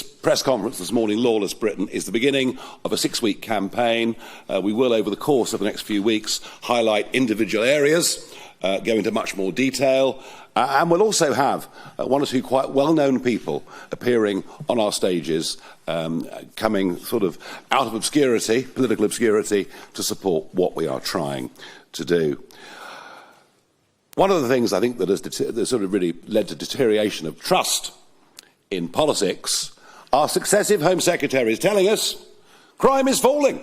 This press conference this morning, Lawless Britain, is the beginning of a 6-week campaign. We will, over the course of the next few weeks, highlight individual areas, go into much more detail, and we'll also have one or two quite well-known people appearing on our stages, coming sort of out of obscurity, political obscurity, to support what we are trying to do. One of the things I think that has sort of really led to deterioration of trust in politics are successive Home Secretaries telling us crime is falling.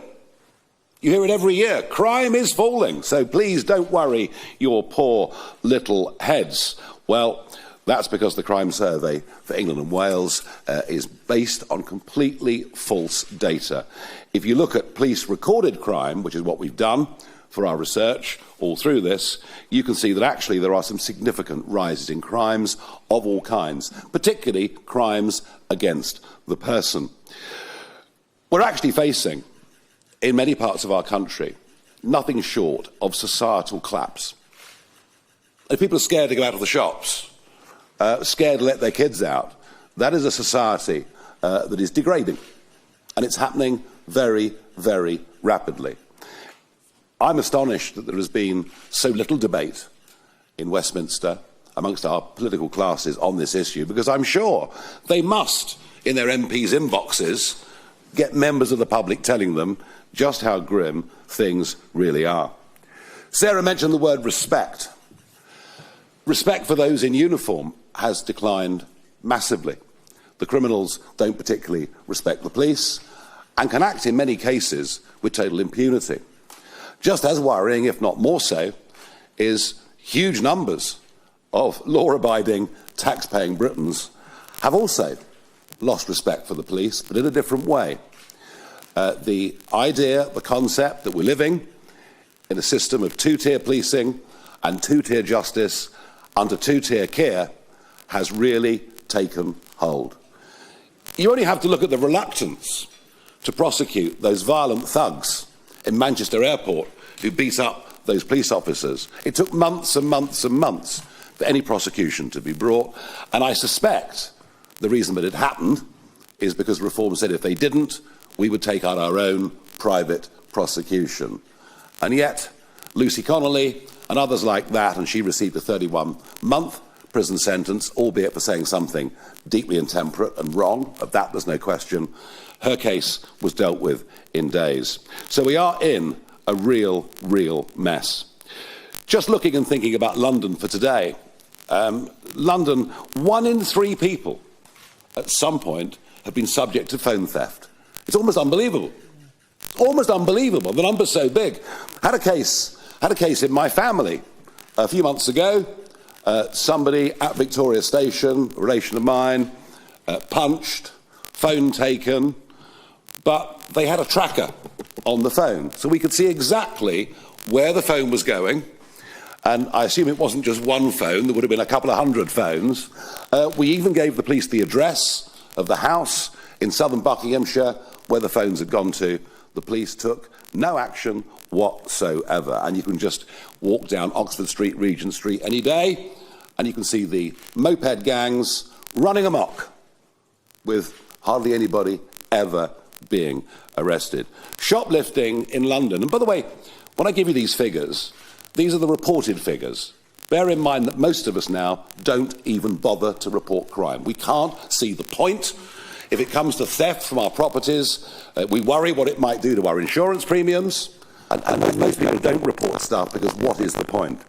You hear it every year, crime is falling, so please don't worry your poor little heads. Well, that's because the crime survey for England and Wales is based on completely false data. If you look at police recorded crime, which is what we've done for our research all through this, you can see that actually there are some significant rises in crimes of all kinds, particularly crimes against the person. We're actually facing, in many parts of our country, nothing short of societal collapse. If people are scared to go out of the shops, scared to let their kids out, that is a society that is degrading, and it's happening very, very rapidly. I'm astonished that there has been so little debate in Westminster amongst our political classes on this issue, because I'm sure they must, in their MPs' inboxes, get members of the public telling them just how grim things really are. Sarah mentioned the word respect. Respect for those in uniform has declined massively. The criminals don't particularly respect the police and can act in many cases with total impunity. Just as worrying, if not more so, is huge numbers of law-abiding, tax-paying Britons have also lost respect for the police, but in a different way. The idea, the concept that we're living in a system of two-tier policing and two-tier justice under two-tier care has really taken hold. You only have to look at the reluctance to prosecute those violent thugs in Manchester Airport who beat up those police officers. It took months and months and months for any prosecution to be brought, and I suspect the reason that it happened is because Reform said if they didn't, we would take out our own private prosecution. And yet, Lucy Connolly and others like that, and she received a 31-month prison sentence, albeit for saying something deeply intemperate and wrong, of that there's no question. Her case was dealt with in days. So we are in a real, real mess. Just looking and thinking about London for today, London, 1 in 3 people at some point have been subject to phone theft. It's almost unbelievable. Almost unbelievable. The number's so big. Had a case in my family a few months ago. Somebody at Victoria Station, a relation of mine, punched, phone taken, but they had a tracker on the phone, so we could see exactly where the phone was going. And I assume it wasn't just one phone, there would have been a couple of hundred phones. We even gave the police the address of the house in southern Buckinghamshire where the phones had gone to. The police took no action whatsoever. And you can just walk down Oxford Street, Regent Street any day, and you can see the moped gangs running amok with hardly anybody ever being arrested. Shoplifting in London, and by the way, when I give you these figures, these are the reported figures. Bear in mind that most of us now don't even bother to report crime. We can't see the point. If it comes to theft from our properties, we worry what it might do to our insurance premiums, and most people don't report stuff because what is the point?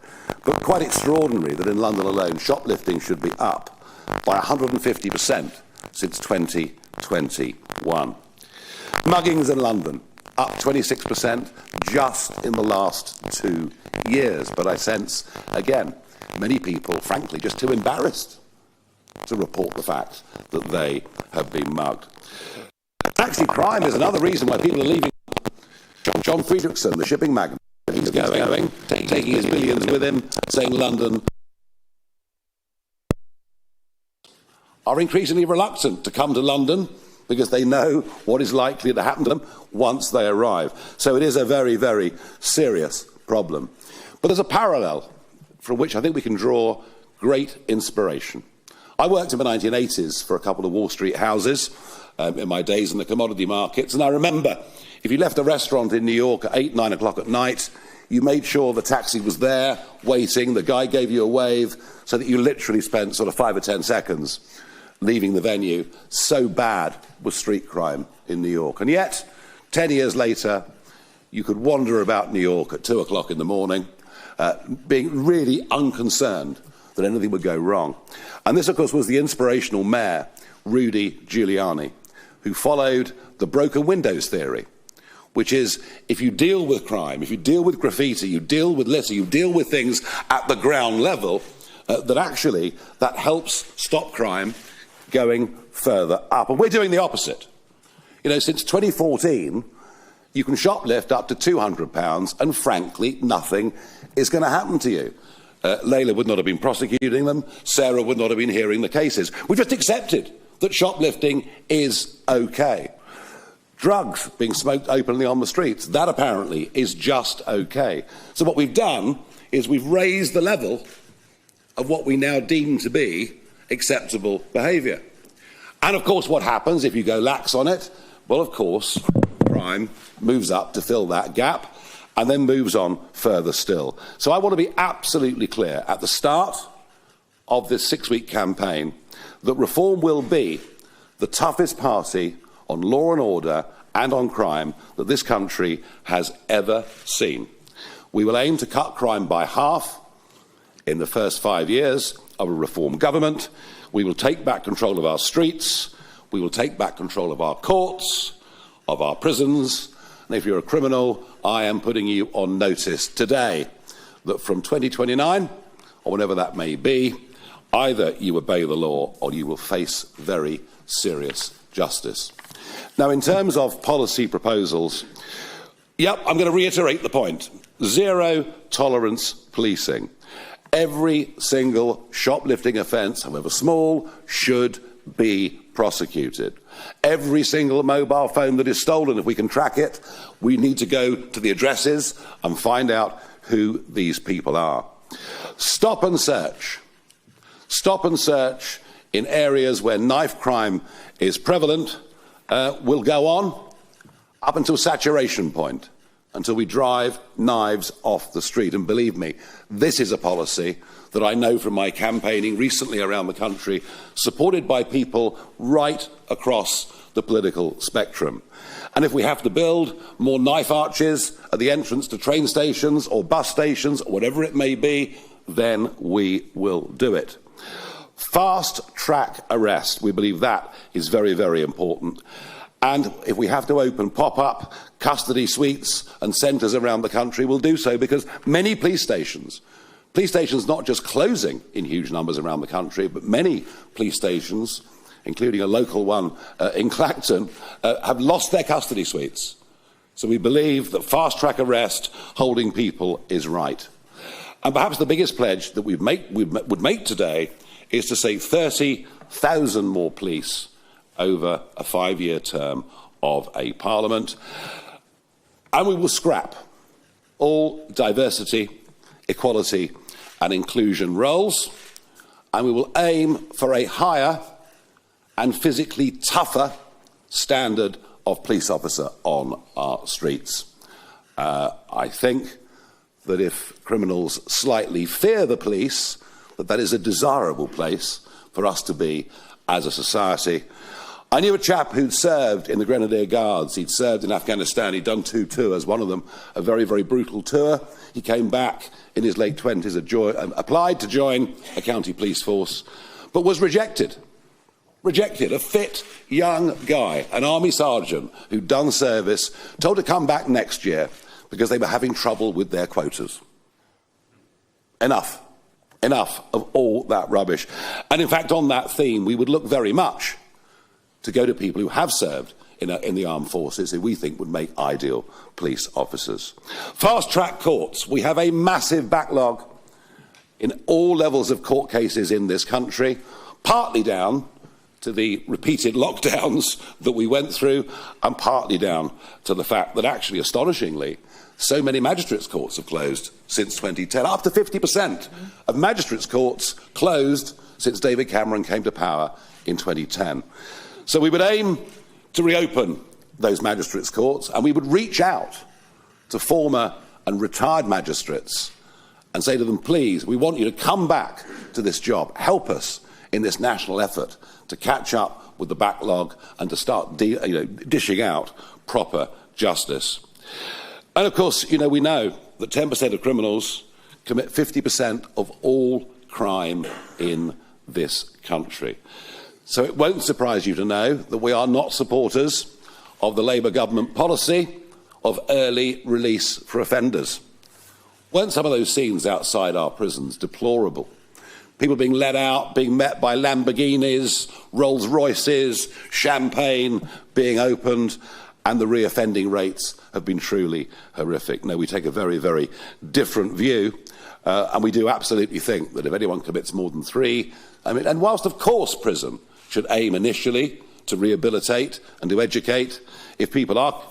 But quite extraordinary that in London alone, shoplifting should be up by 150% since 2021. Muggings in London, up 26% just in the last 2 years. But I sense, again, many people, frankly, just too embarrassed to report the fact that they have been mugged. Taxi crime is another reason why people are leaving. John Friedrichsen, the shipping magnate, he's going, taking his millions with him, saying London are increasingly reluctant to come to London because they know what is likely to happen to them once they arrive. So it is a very, very serious problem. But there's a parallel from which I think we can draw great inspiration. I worked in the 1980s for a couple of Wall Street houses, in my days in the commodity markets. And I remember, if you left a restaurant in New York at 8, 9 o'clock at night, you made sure the taxi was there, waiting, the guy gave you a wave, so that you literally spent sort of 5 or 10 seconds leaving the venue. So bad was street crime in New York. And yet, 10 years later, you could wander about New York at 2 o'clock in the morning, being really unconcerned that anything would go wrong. And this, of course, was the inspirational mayor, Rudy Giuliani, who followed the broken windows theory, which is, if you deal with crime, if you deal with graffiti, you deal with litter, you deal with things at the ground level, that helps stop crime going further up. And we're doing the opposite. You know, since 2014, you can shoplift up to £200, and frankly, nothing is going to happen to you. Layla would not have been prosecuting them. Sarah would not have been hearing the cases. We just accepted that shoplifting is okay. Drugs being smoked openly on the streets, that apparently is just okay. So what we've done is we've raised the level of what we now deem to be acceptable behaviour. And of course, what happens if you go lax on it? Well, of course, crime moves up to fill that gap and then moves on further still. So I want to be absolutely clear at the start of this 6-week campaign that Reform will be the toughest party on law and order and on crime that this country has ever seen. We will aim to cut crime by half in the first 5 years of a Reform government. We will take back control of our streets. We will take back control of our courts, of our prisons. And if you're a criminal, I am putting you on notice today that from 2029, or whenever that may be, either you obey the law or you will face very serious justice. Now, in terms of policy proposals, I'm going to reiterate the point. Zero tolerance policing. Every single shoplifting offence, however small, should be prosecuted. Every single mobile phone that is stolen, if we can track it, we need to go to the addresses and find out who these people are. Stop and search. Stop and search in areas where knife crime is prevalent will go on up until saturation point, until we drive knives off the street. And believe me, this is a policy that I know from my campaigning recently around the country, supported by people right across the political spectrum. And if we have to build more knife arches at the entrance to train stations or bus stations, or whatever it may be, then we will do it. Fast track arrest, we believe that is very, very important. And if we have to open pop-up custody suites and centres around the country, we'll do so, because many police stations not just closing in huge numbers around the country, but many police stations, including a local one in Clacton, have lost their custody suites. So we believe that fast-track arrest, holding people, is right. And perhaps the biggest pledge that we would make today is to save 30,000 more police over a 5-year term of a parliament. And we will scrap all diversity, equality and inclusion roles, and we will aim for a higher and physically tougher standard of police officer on our streets. I think that if criminals slightly fear the police, that is a desirable place for us to be as a society. I knew a chap who'd served in the Grenadier Guards. He'd served in Afghanistan. He'd done 2 tours, one of them a very, very brutal tour. He came back in his late 20s, applied to join a county police force, but was rejected. Rejected. A fit, young guy, an army sergeant who'd done service, told to come back next year because they were having trouble with their quotas. Enough. Enough of all that rubbish. And in fact, on that theme, we would look very much to go to people who have served in the armed forces, who we think would make ideal police officers. Fast-track courts. We have a massive backlog in all levels of court cases in this country, partly down to the repeated lockdowns that we went through, and partly down to the fact that actually, astonishingly, so many magistrates' courts have closed since 2010. Up to 50% of magistrates' courts closed since David Cameron came to power in 2010. So we would aim to reopen those magistrates' courts, and we would reach out to former and retired magistrates and say to them, please, we want you to come back to this job, help us in this national effort to catch up with the backlog and to start dishing out proper justice. And of course, we know that 10% of criminals commit 50% of all crime in this country. So it won't surprise you to know that we are not supporters of the Labour government policy of early release for offenders. Weren't some of those scenes outside our prisons deplorable? People being let out, being met by Lamborghinis, Rolls Royces, champagne being opened, and the reoffending rates have been truly horrific. No, we take a very, very different view, and we do absolutely think that if anyone commits more than 3, and whilst of course prison should aim initially to rehabilitate and to educate, if people are,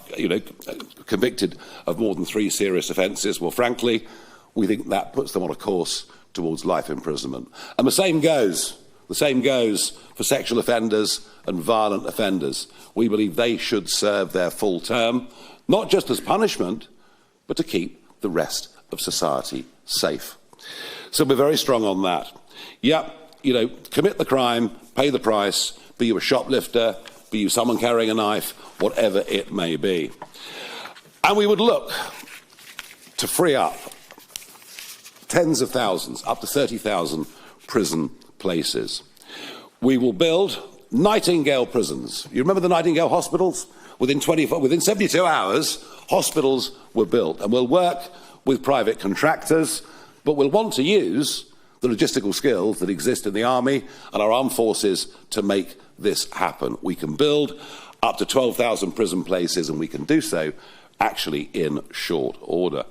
convicted of more than 3 serious offences, well, frankly, we think that puts them on a course towards life imprisonment. And the same goes for sexual offenders and violent offenders. We believe they should serve their full term, not just as punishment, but to keep the rest of society safe. So we're very strong on that. Commit the crime, pay the price, be you a shoplifter, be you someone carrying a knife, whatever it may be. And we would look to free up tens of thousands, up to 30,000 prison places. We will build Nightingale prisons. You remember the Nightingale hospitals? Within 72 hours, hospitals were built, and we'll work with private contractors, but we'll want to use the logistical skills that exist in the army and our armed forces to make this happen. We can build up to 12,000 prison places, and we can do so actually in short order.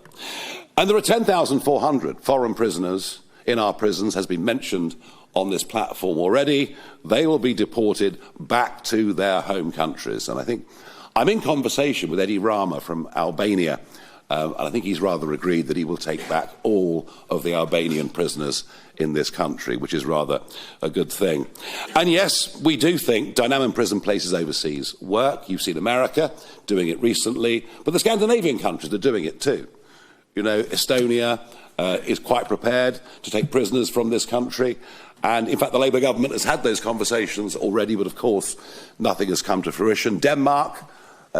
And there are 10,400 foreign prisoners in our prisons, has been mentioned on this platform already. They will be deported back to their home countries. And I think I'm in conversation with Edi Rama from Albania, and I think he's rather agreed that he will take back all of the Albanian prisoners in this country, which is rather a good thing. And yes, we do think dynamic prison places overseas work. You've seen America doing it recently, but the Scandinavian countries are doing it too. Estonia is quite prepared to take prisoners from this country. And in fact, the Labour government has had those conversations already, but of course, nothing has come to fruition. Denmark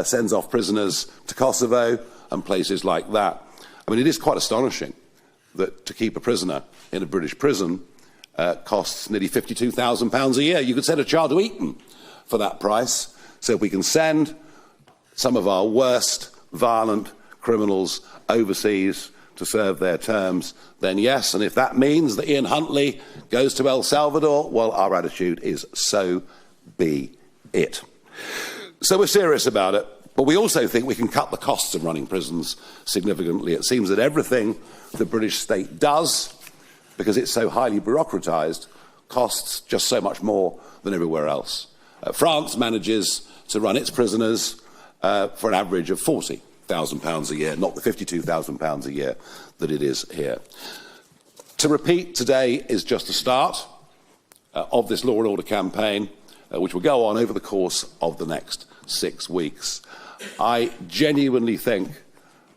sends off prisoners to Kosovo and places like that. It is quite astonishing that to keep a prisoner in a British prison costs nearly £52,000 a year. You could send a child to Eton for that price. So if we can send some of our worst violent criminals overseas to serve their terms, then yes. And if that means that Ian Huntley goes to El Salvador, well, our attitude is so be it. So we're serious about it, but we also think we can cut the costs of running prisons significantly. It seems that everything the British state does, because it's so highly bureaucratised, costs just so much more than everywhere else. France manages to run its prisoners for an average of £40,000 a year, not the £52,000 a year that it is here. To repeat, today is just the start of this Law and Order campaign, which will go on over the course of the next 6 weeks. I genuinely think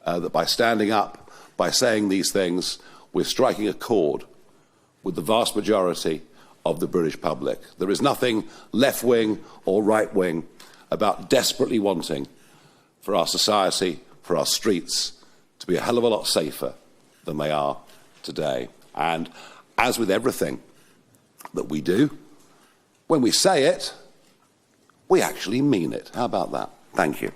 that by standing up, by saying these things, we're striking a chord with the vast majority of the British public. There is nothing left-wing or right-wing about desperately wanting for our society, for our streets, to be a hell of a lot safer than they are today. And as with everything that we do, when we say it, we actually mean it. How about that? Thank you.